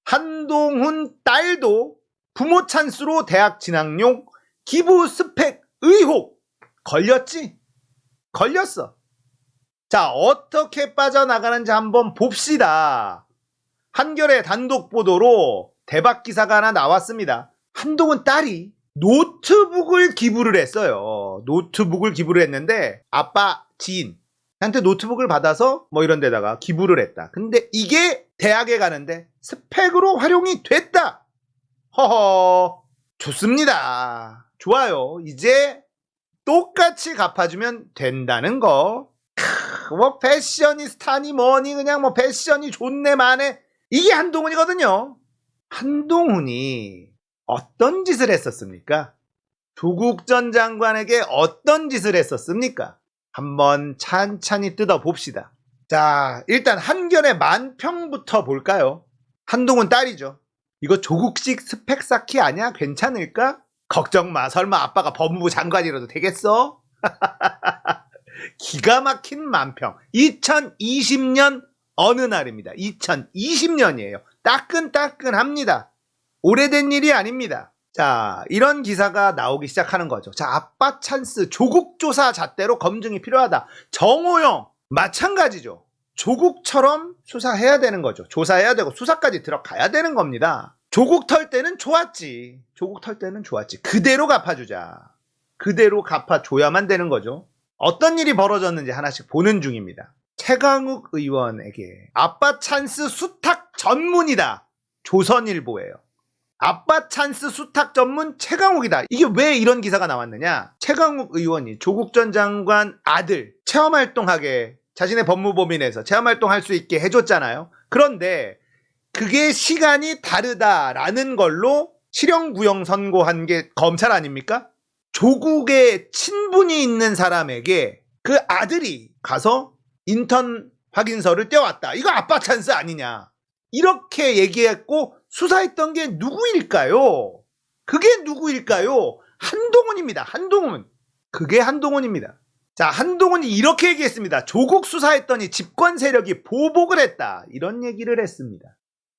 한동훈 딸도 부모 찬스로 대학 진학용 기부 스펙 의혹 걸렸지? 걸렸어. 자, 어떻게 빠져나가는지 한번 봅시다. 한겨레 단독 보도로 대박 기사가 하나 나왔습니다. 한동훈 딸이 노트북을 기부를 했어요. 노트북을 기부를 했는데 아빠 지인한테 노트북을 받아서 뭐 이런 데다가 기부를 했다. 근데 이게 대학에 가는데 스펙으로 활용이 됐다. 허허, 좋습니다. 좋아요. 이제 똑같이 갚아주면 된다는 거. 뭐 패셔니스타니 뭐니 그냥 뭐 패션이 좋네 마네, 이게 한동훈이거든요. 한동훈이 어떤 짓을 했었습니까? 조국 전 장관에게 어떤 짓을 했었습니까? 한번 찬찬히 뜯어봅시다. 자, 일단 한겨레 만평부터 볼까요? 한동훈 딸이죠. 이거 조국식 스펙 쌓기 아니야? 괜찮을까? 걱정 마. 설마 아빠가 법무부 장관이라도 되겠어? 기가 막힌 만평. 2020년 어느 날입니다. 2020년이에요. 따끈따끈합니다. 오래된 일이 아닙니다. 자, 이런 기사가 나오기 시작하는 거죠. 자, 아빠 찬스 조국 조사 잣대로 검증이 필요하다. 정호영 마찬가지죠. 조국처럼 수사해야 되는 거죠. 조사해야 되고 수사까지 들어가야 되는 겁니다. 조국 털 때는 좋았지. 조국 털 때는 좋았지. 그대로 갚아주자. 그대로 갚아줘야만 되는 거죠. 어떤 일이 벌어졌는지 하나씩 보는 중입니다. 최강욱 의원에게 아빠 찬스 수탁 전문이다. 조선일보예요. 아빠 찬스 수탁 전문 최강욱이다. 이게 왜 이런 기사가 나왔느냐? 최강욱 의원이 조국 전 장관 아들 체험활동하게 자신의 법무법인에서 체험활동할 수 있게 해줬잖아요. 그런데 그게 시간이 다르다라는 걸로 실형구형 선고한 게 검찰 아닙니까? 조국의 친분이 있는 사람에게 그 아들이 가서 인턴 확인서를 떼왔다. 이거 아빠 찬스 아니냐. 이렇게 얘기했고 수사했던 게 누구일까요? 그게 누구일까요? 한동훈입니다. 한동훈. 그게 한동훈입니다. 자, 한동훈이 이렇게 얘기했습니다. 조국 수사했더니 집권 세력이 보복을 했다. 이런 얘기를 했습니다.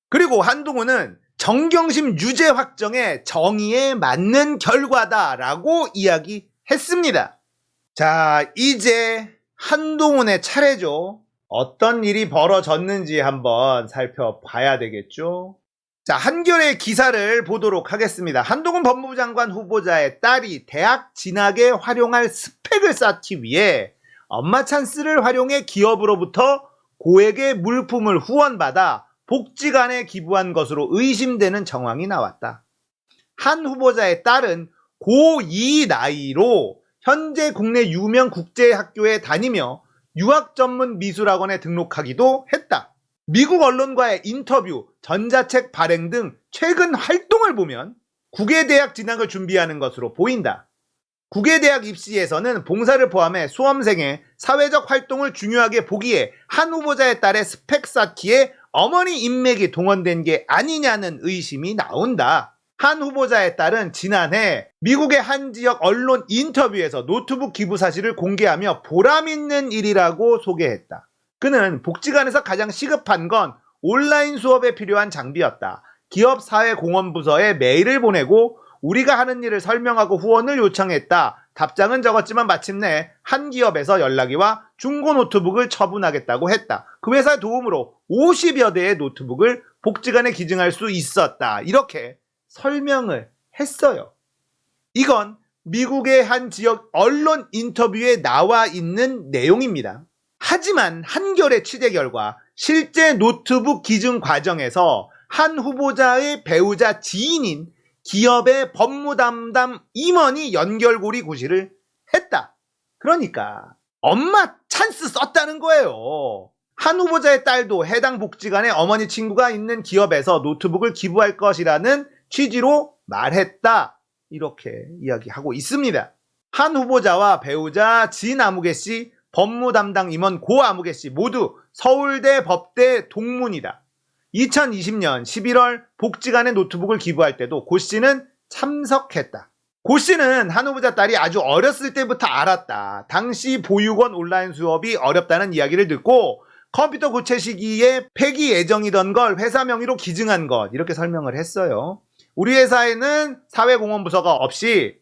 그리고 한동훈은 정경심 유죄 확정에 정의에 맞는 결과다라고 이야기했습니다. 자, 이제 한동훈의 차례죠. 어떤 일이 벌어졌는지 한번 살펴봐야 되겠죠. 자, 한겨레 기사를 보도록 하겠습니다. 한동훈 법무부 장관 후보자의 딸이 대학 진학에 활용할 스펙을 쌓기 위해 엄마 찬스를 활용해 기업으로부터 고액의 물품을 후원받아 복지관에 기부한 것으로 의심되는 정황이 나왔다. 한 후보자의 딸은 고2 나이로 현재 국내 유명 국제학교에 다니며 유학 전문 미술학원에 등록하기도 했다. 미국 언론과의 인터뷰, 전자책 발행 등 최근 활동을 보면 국외대학 진학을 준비하는 것으로 보인다. 국외대학 입시에서는 봉사를 포함해 수험생의 사회적 활동을 중요하게 보기에 한 후보자의 딸의 스펙 쌓기에 어머니 인맥이 동원된 게 아니냐는 의심이 나온다. 한 후보자의 딸은 지난해 미국의 한 지역 언론 인터뷰에서 노트북 기부 사실을 공개하며 보람있는 일이라고 소개했다. 그는 복지관에서 가장 시급한 건 온라인 수업에 필요한 장비였다. 기업 사회공헌부서에 메일을 보내고 우리가 하는 일을 설명하고 후원을 요청했다. 답장은 적었지만 마침내 한 기업에서 연락이 와 중고 노트북을 처분하겠다고 했다. 그 회사의 도움으로 50여 대의 노트북을 복지관에 기증할 수 있었다. 이렇게 설명을 했어요. 이건 미국의 한 지역 언론 인터뷰에 나와 있는 내용입니다. 하지만 한겨레 취재 결과 실제 노트북 기증 과정에서 한 후보자의 배우자 지인인 기업의 법무담당 임원이 연결고리 구실을 했다. 그러니까 엄마 찬스 썼다는 거예요. 한 후보자의 딸도 해당 복지관에 어머니 친구가 있는 기업에서 노트북을 기부할 것이라는 취지로 말했다. 이렇게 이야기하고 있습니다. 한 후보자와 배우자 진아무개 씨, 법무 담당 임원 고아무개 씨 모두 서울대 법대 동문이다. 2020년 11월 복지관에 노트북을 기부할 때도 고 씨는 참석했다. 고 씨는 한 후보자 딸이 아주 어렸을 때부터 알았다. 당시 보육원 온라인 수업이 어렵다는 이야기를 듣고 컴퓨터 고체 시기에 폐기 예정이던 걸 회사 명의로 기증한 것, 이렇게 설명을 했어요. 우리 회사에는 사회공헌부서가 없이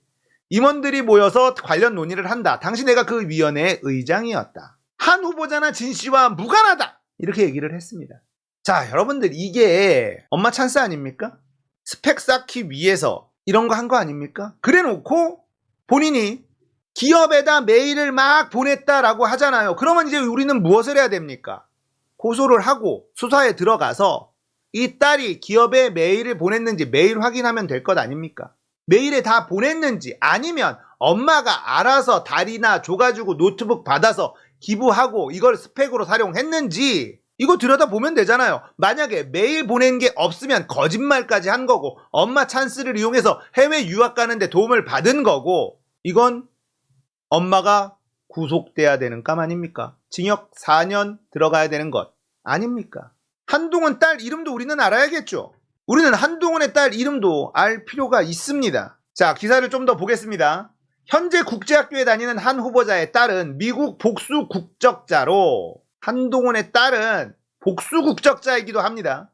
임원들이 모여서 관련 논의를 한다. 당시 내가 그 위원회의 의장이었다. 한 후보자나 진 씨와 무관하다. 이렇게 얘기를 했습니다. 자, 여러분들, 이게 엄마 찬스 아닙니까? 스펙 쌓기 위해서 이런 거 한 거 아닙니까? 그래 놓고 본인이 기업에다 메일을 막 보냈다라고 하잖아요. 그러면 이제 우리는 무엇을 해야 됩니까? 고소를 하고 수사에 들어가서 이 딸이 기업에 메일을 보냈는지 메일 확인하면 될 것 아닙니까? 메일에 다 보냈는지, 아니면 엄마가 알아서 달이나 줘가지고 노트북 받아서 기부하고 이걸 스펙으로 사용했는지, 이거 들여다보면 되잖아요. 만약에 메일 보낸 게 없으면 거짓말까지 한 거고, 엄마 찬스를 이용해서 해외 유학 가는데 도움을 받은 거고, 이건 엄마가 구속돼야 되는 감 아닙니까? 징역 4년 들어가야 되는 것 아닙니까? 한동훈 딸 이름도 우리는 알아야겠죠. 우리는 한동훈의 딸 이름도 알 필요가 있습니다. 자, 기사를 좀 더 보겠습니다. 현재 국제학교에 다니는 한 후보자의 딸은 미국 복수 국적자로, 한동훈의 딸은 복수 국적자이기도 합니다.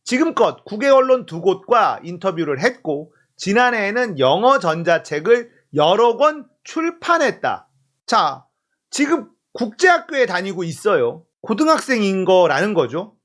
지금껏 국외 언론 2곳과 인터뷰를 했고, 지난해에는 영어 전자책을 여러 권 출판했다. 자, 지금 국제학교에 다니고 있어요. 고등학생인 거라는 거죠.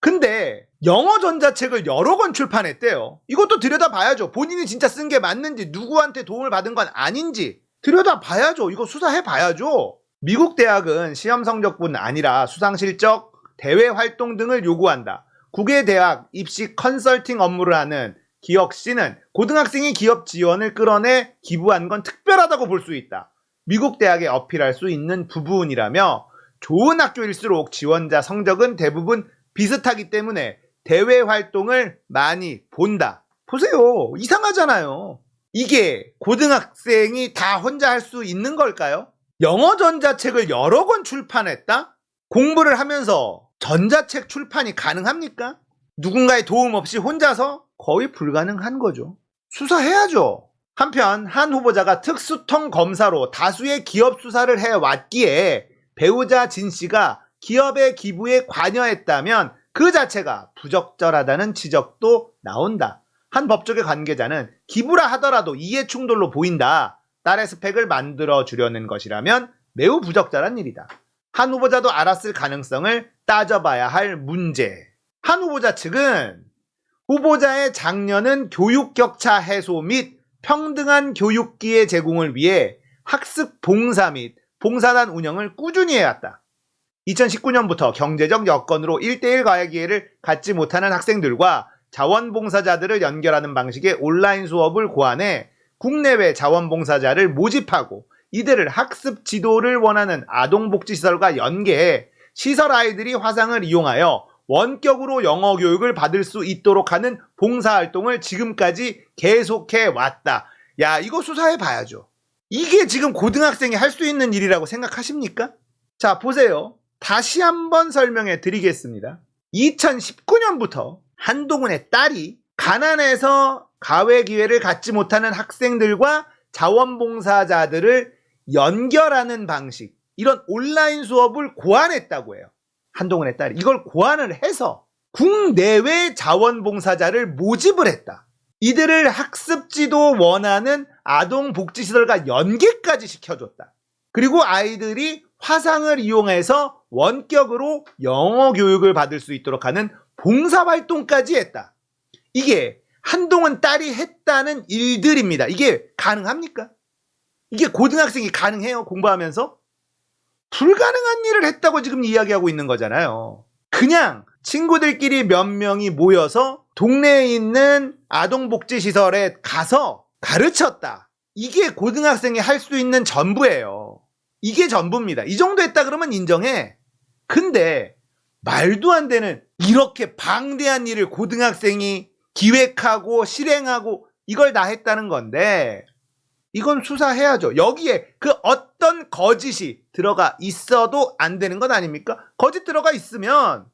근데 영어 전자책을 여러 권 출판했대요. 이것도 들여다봐야죠. 본인이 진짜 쓴 게 맞는지, 누구한테 도움을 받은 건 아닌지 들여다봐야죠. 이거 수사해봐야죠. 미국 대학은 시험 성적뿐 아니라 수상 실적, 대외 활동 등을 요구한다. 국외 대학 입시 컨설팅 업무를 하는 기혁 씨는 고등학생이 기업 지원을 끌어내 기부한 건 특별하다고 볼 수 있다. 미국 대학에 어필할 수 있는 부분이라며, 좋은 학교일수록 지원자 성적은 대부분 비슷하기 때문에 대외 활동을 많이 본다. 보세요. 이상하잖아요. 이게 고등학생이 다 혼자 할 수 있는 걸까요? 영어 전자책을 여러 권 출판했다? 공부를 하면서 전자책 출판이 가능합니까? 누군가의 도움 없이 혼자서? 거의 불가능한 거죠. 수사해야죠. 한편 한 후보자가 특수통 검사로 다수의 기업 수사를 해왔기에 배우자 진 씨가 기업의 기부에 관여했다면 그 자체가 부적절하다는 지적도 나온다. 한 법조계 관계자는 기부라 하더라도 이해 충돌로 보인다. 딸의 스펙을 만들어 주려는 것이라면 매우 부적절한 일이다. 한 후보자도 알았을 가능성을 따져봐야 할 문제. 한 후보자 측은 후보자의 장년은 교육 격차 해소 및 평등한 교육 기회 제공을 위해 학습 봉사 및 봉사단 운영을 꾸준히 해왔다. 2019년부터 경제적 여건으로 1:1 과외 기회를 갖지 못하는 학생들과 자원봉사자들을 연결하는 방식의 온라인 수업을 고안해 국내외 자원봉사자를 모집하고 이들을 학습 지도를 원하는 아동복지시설과 연계해 시설 아이들이 화상을 이용하여 원격으로 영어 교육을 받을 수 있도록 하는 봉사활동을 지금까지 계속해 왔다. 야, 이거 수사해 봐야죠. 이게 지금 고등학생이 할 수 있는 일이라고 생각하십니까? 자, 보세요. 다시 한번 설명해 드리겠습니다. 2019년부터 한동훈의 딸이 가난해서 과외 기회를 갖지 못하는 학생들과 자원봉사자들을 연결하는 방식, 이런 온라인 수업을 고안했다고 해요. 한동훈의 딸이 이걸 고안을 해서 국내외 자원봉사자를 모집을 했다. 이들을 학습지도 원하는 아동복지시설과 연계까지 시켜줬다. 그리고 아이들이 화상을 이용해서 원격으로 영어 교육을 받을 수 있도록 하는 봉사활동까지 했다. 이게 한동훈 딸이 했다는 일들입니다. 이게 가능합니까? 이게 고등학생이 가능해요? 공부하면서? 불가능한 일을 했다고 지금 이야기하고 있는 거잖아요. 그냥 친구들끼리 몇 명이 모여서 동네에 있는 아동복지시설에 가서 가르쳤다. 이게 고등학생이 할 수 있는 전부예요. 이게 전부입니다. 이 정도 했다 그러면 인정해. 근데 말도 안 되는 이렇게 방대한 일을 고등학생이 기획하고 실행하고 이걸 다 했다는 건데, 이건 수사해야죠. 여기에 그 어떤 거짓이 들어가 있어도 안 되는 건 아닙니까? 거짓 들어가 있으면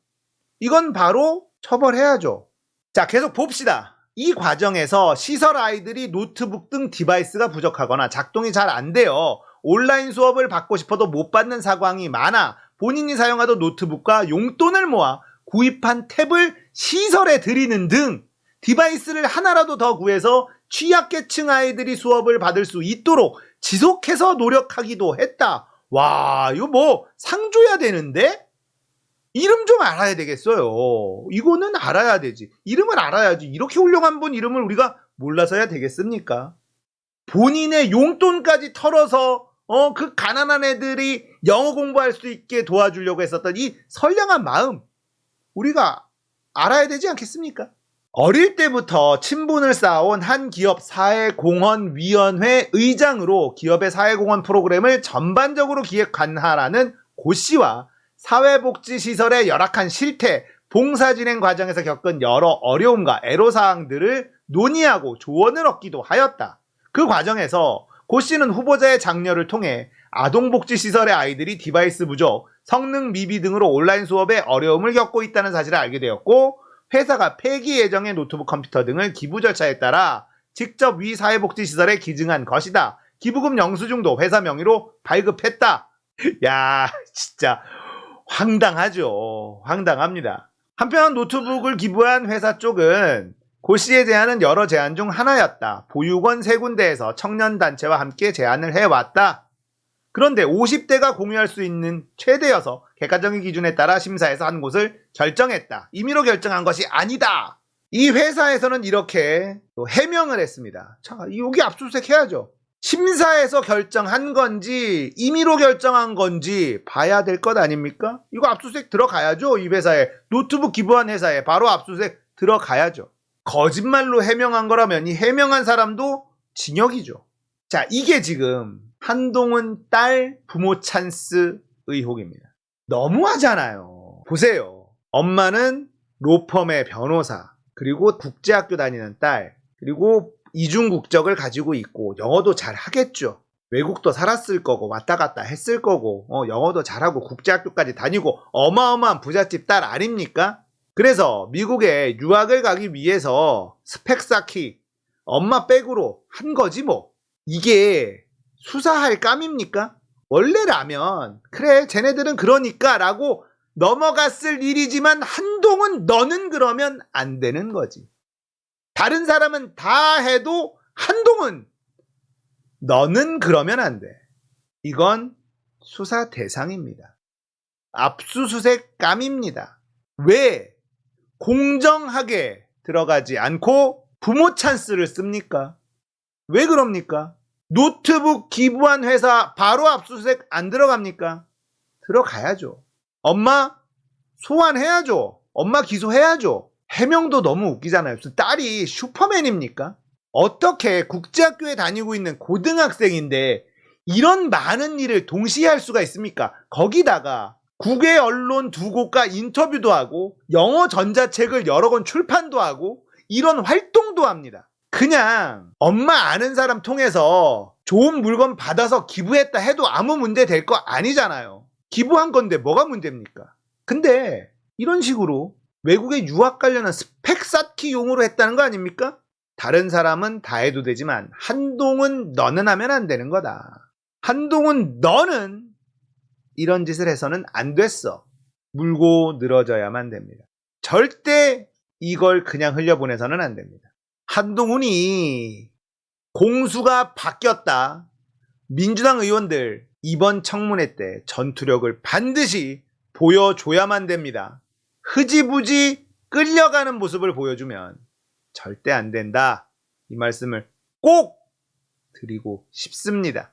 이건 바로 처벌해야죠. 자, 계속 봅시다. 이 과정에서 시설 아이들이 노트북 등 디바이스가 부족하거나 작동이 잘 안 돼요. 온라인 수업을 받고 싶어도 못 받는 상황이 많아 본인이 사용하던 노트북과 용돈을 모아 구입한 탭을 시설에 드리는 등 디바이스를 하나라도 더 구해서 취약계층 아이들이 수업을 받을 수 있도록 지속해서 노력하기도 했다. 와, 이거 뭐 상 줘야 되는데? 이름 좀 알아야 되겠어요. 이거는 알아야 되지. 이름을 알아야지. 이렇게 훌륭한 분 이름을 우리가 몰라서야 되겠습니까? 본인의 용돈까지 털어서 그 가난한 애들이 영어 공부할 수 있게 도와주려고 했었던 이 선량한 마음 우리가 알아야 되지 않겠습니까? 어릴 때부터 친분을 쌓아온 한 기업 사회공헌위원회 의장으로 기업의 사회공헌 프로그램을 전반적으로 기획 관할하는 고 씨와 사회복지시설의 열악한 실태, 봉사 진행 과정에서 겪은 여러 어려움과 애로사항들을 논의하고 조언을 얻기도 하였다. 그 과정에서 고 씨는 후보자의 장려를 통해 아동복지시설의 아이들이 디바이스 부족, 성능 미비 등으로 온라인 수업에 어려움을 겪고 있다는 사실을 알게 되었고 회사가 폐기 예정의 노트북 컴퓨터 등을 기부 절차에 따라 직접 위 사회복지시설에 기증한 것이다. 기부금 영수증도 회사 명의로 발급했다. 야, 진짜 황당하죠. 황당합니다. 한편 노트북을 기부한 회사 쪽은 고 씨의 제안은 여러 제안 중 하나였다. 보육원 3군데에서 청년단체와 함께 제안을 해왔다. 그런데 50대가 공유할 수 있는 최대여서 객관적인 기준에 따라 심사해서 한 곳을 결정했다. 임의로 결정한 것이 아니다. 이 회사에서는 이렇게 또 해명을 했습니다. 자, 여기 압수수색 해야죠. 심사에서 결정한 건지 임의로 결정한 건지 봐야 될 것 아닙니까? 이거 압수수색 들어가야죠. 이 회사에 노트북 기부한 회사에 바로 압수수색 들어가야죠. 거짓말로 해명한 거라면 이 해명한 사람도 징역이죠. 자, 이게 지금 한동훈 딸 부모 찬스 의혹입니다. 너무하잖아요. 보세요. 엄마는 로펌의 변호사, 그리고 국제학교 다니는 딸, 그리고 이중 국적을 가지고 있고 영어도 잘 하겠죠. 외국도 살았을 거고 왔다 갔다 했을 거고 영어도 잘하고 국제학교까지 다니고 어마어마한 부잣집 딸 아닙니까? 그래서 미국에 유학을 가기 위해서 스펙 쌓기 엄마 백으로 한 거지 뭐. 이게 수사할 감입니까? 원래라면 그래 쟤네들은 그러니까 라고 넘어갔을 일이지만 한동훈 너는 그러면 안 되는 거지. 다른 사람은 다 해도 한동훈 너는 그러면 안 돼. 이건 수사 대상입니다. 압수수색 감입니다. 왜 공정하게 들어가지 않고 부모 찬스를 씁니까? 왜 그럽니까? 노트북 기부한 회사 바로 압수수색 안 들어갑니까? 들어가야죠. 엄마 소환해야죠. 엄마 기소해야죠. 해명도 너무 웃기잖아요. 딸이 슈퍼맨입니까? 어떻게 국제학교에 다니고 있는 고등학생인데 이런 많은 일을 동시에 할 수가 있습니까? 거기다가 국외 언론 2곳과 인터뷰도 하고 영어 전자책을 여러 권 출판도 하고 이런 활동도 합니다. 그냥 엄마 아는 사람 통해서 좋은 물건 받아서 기부했다 해도 아무 문제 될 거 아니잖아요. 기부한 건데 뭐가 문제입니까? 근데 이런 식으로 외국에 유학 관련한 스펙 쌓기 용으로 했다는 거 아닙니까? 다른 사람은 다 해도 되지만 한동훈 너는 하면 안 되는 거다. 한동훈 너는 이런 짓을 해서는 안 됐어. 물고 늘어져야만 됩니다. 절대 이걸 그냥 흘려보내서는 안 됩니다. 한동훈이 공수가 바뀌었다. 민주당 의원들 이번 청문회 때 전투력을 반드시 보여줘야만 됩니다. 흐지부지 끌려가는 모습을 보여주면 절대 안 된다. 이 말씀을 꼭 드리고 싶습니다.